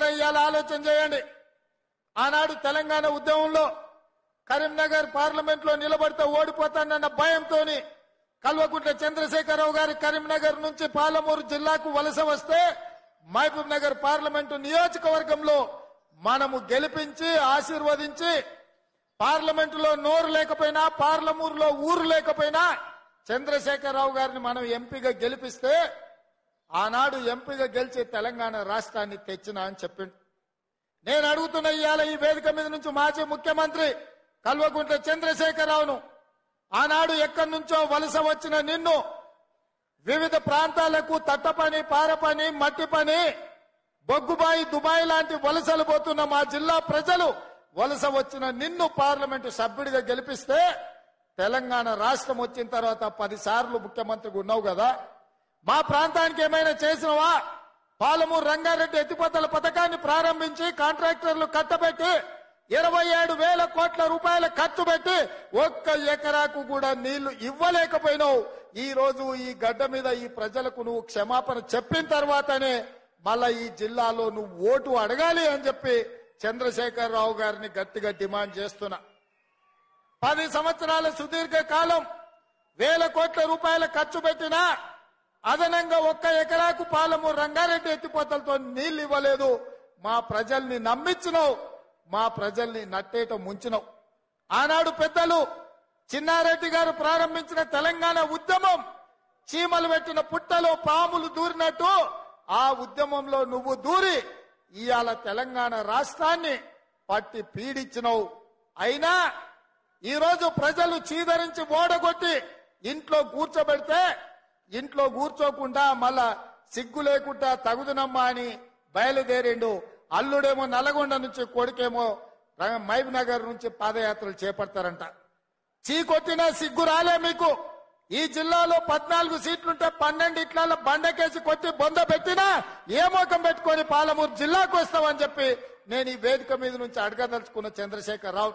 మిత్రులారా ఇవాళ ఆలోచన చేయండి. ఆనాడు తెలంగాణ ఉద్యమంలో కరీంనగర్ పార్లమెంట్ లో నిలబడితే ఓడిపోతానన్న భయంతో కల్వకుంట్ల చంద్రశేఖరరావు గారు కరీంనగర్ నుంచి పాలమూరు జిల్లాకు వలస వస్తే మహబూబ్ నగర్ పార్లమెంటు నియోజకవర్గంలో మనము గెలిపించి ఆశీర్వదించి పార్లమెంటులో నోరు లేకపోయినా పార్లమూరులో ఊరు లేకపోయినా చంద్రశేఖరరావు గారిని మనం ఎంపీగా గెలిపిస్తే ఆనాడు ఎంపీగా గెలిచి తెలంగాణ రాష్ట్రాన్ని తెచ్చినా అని చెప్పిండు. నేను అడుగుతున్న ఇవాళ ఈ వేదిక మీద నుంచి మాజీ ముఖ్యమంత్రి కల్వకుంట్ల చంద్రశేఖరరావును ఆనాడు ఎక్కడి నుంచో వలస వచ్చిన నిన్ను వివిధ ప్రాంతాలకు తట్ట పని పార పని మట్టి పని బొగ్గుబాయి దుబాయ్ లాంటి వలసలు పోతున్న మా జిల్లా ప్రజలు వలస వచ్చిన నిన్ను పార్లమెంటు సభ్యుడిగా గెలిపిస్తే తెలంగాణ రాష్ట్రం వచ్చిన తర్వాత 10 సార్లు ముఖ్యమంత్రిగా ఉన్నావు కదా, మా ప్రాంతానికి ఏమైనా చేసినవా? పాలమూరు రంగారెడ్డి ఎత్తిపోతల పథకాన్ని ప్రారంభించి కాంట్రాక్టర్లు కట్టబెట్టి 27,000 కోట్ల రూపాయల ఖర్చు పెట్టి 1 ఎకరాకు కూడా నీళ్లు ఇవ్వలేకపోయినావు. ఈ రోజు ఈ గడ్డ మీద ఈ ప్రజలకు నువ్వు క్షమాపణ చెప్పిన తర్వాతనే మళ్ళా ఈ జిల్లాలో నువ్వు ఓటు అడగాలి అని చెప్పి చంద్రశేఖరరావు గారిని గట్టిగా డిమాండ్ చేస్తున్నా. 10 సంవత్సరాల సుదీర్ఘ కాలం 1,000 కోట్ల రూపాయల ఖర్చు పెట్టినా అదనంగా 1 ఎకరాకు పాలమూరు రంగారెడ్డి ఎత్తిపోతలతో నీళ్లు ఇవ్వలేదు. మా ప్రజల్ని నమ్మించినావు, మా ప్రజల్ని నట్టేట ముంచినావు. ఆనాడు పెద్దలు చిన్నారెడ్డి గారు ప్రారంభించిన తెలంగాణ ఉద్యమం చీమలు పెట్టిన పుట్టలో పాములు దూరినట్టు ఆ ఉద్యమంలో నువ్వు దూరి ఇవాళ తెలంగాణ రాష్ట్రాన్ని పట్టి పీడించినావు. అయినా ఈరోజు ప్రజలు చీదరించి ఓడగొట్టి ఇంట్లో కూర్చోబెడితే ఇంట్లో కూర్చోకుండా మళ్ళా సిగ్గు లేకుండా తగుదునమ్మా అని బయలుదేరిండు. అల్లుడేమో నల్గొండ నుంచి, కొడుకేమో మహబూబ్ నగర్ నుంచి పాదయాత్రలు చేపడతారంట. చీకొట్టినా సిగ్గు రాలే మీకు. ఈ జిల్లాలో 14 సీట్లుంటే 12 ఇట్ల బండకేసి కొట్టి బొంద పెట్టినా ఏ మోకం పెట్టుకొని పాలమూరు జిల్లాకు వస్తామని చెప్పి నేను ఈ వేదిక మీద నుంచి అడగదలుచుకున్న చంద్రశేఖరరావు.